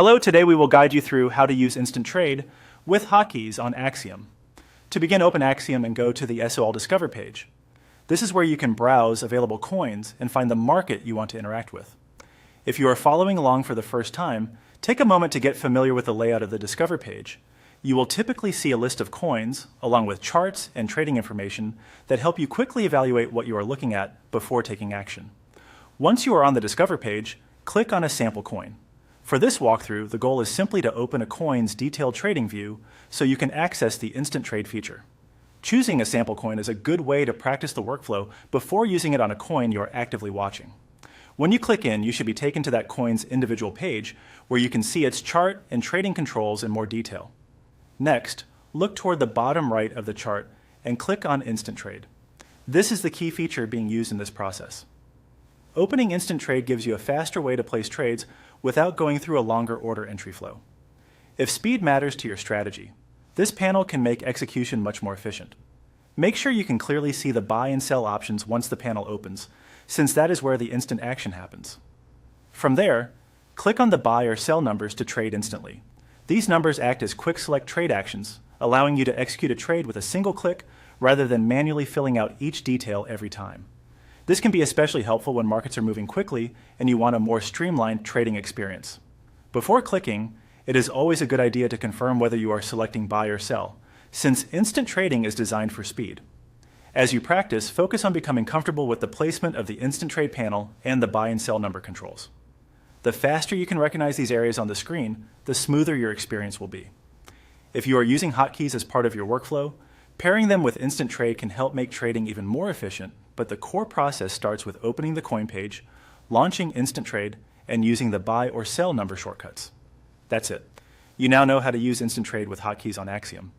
Hello, today we will guide you through how to use Instant Trade with hotkeys on Axiom. To begin, open Axiom and go to the SOL Discover page. This is where you can browse available coins and find the market you want to interact with. If you are following along for the first time, take a moment to get familiar with the layout of the Discover page. You will typically see a list of coins, along with charts and trading information that help you quickly evaluate what you are looking at before taking action. Once you are on the Discover page, click on a sample coin. For this walkthrough, the goal is simply to open a coin's detailed trading view so you can access the Instant Trade feature. Choosing a sample coin is a good way to practice the workflow before using it on a coin you are actively watching. When you click in, you should be taken to that coin's individual page where you can see its chart and trading controls in more detail. Next, look toward the bottom right of the chart and click on Instant Trade. This is the key feature being used in this process. Opening Instant Trade gives you a faster way to place trades without going through a longer order entry flow. If speed matters to your strategy, this panel can make execution much more efficient. Make sure you can clearly see the buy and sell options once the panel opens, since that is where the instant action happens. From there, click on the buy or sell numbers to trade instantly. These numbers act as quick select trade actions, allowing you to execute a trade with a single click rather than manually filling out each detail every time. This can be especially helpful when markets are moving quickly and you want a more streamlined trading experience. Before clicking, it is always a good idea to confirm whether you are selecting buy or sell, since instant trading is designed for speed. As you practice, focus on becoming comfortable with the placement of the Instant Trade panel and the buy and sell number controls. The faster you can recognize these areas on the screen, the smoother your experience will be. If you are using hotkeys as part of your workflow, pairing them with Instant Trade can help make trading even more efficient, but the core process starts with opening the coin page, launching Instant Trade, and using the buy or sell number shortcuts. That's it. You now know how to use Instant Trade with hotkeys on Axiom.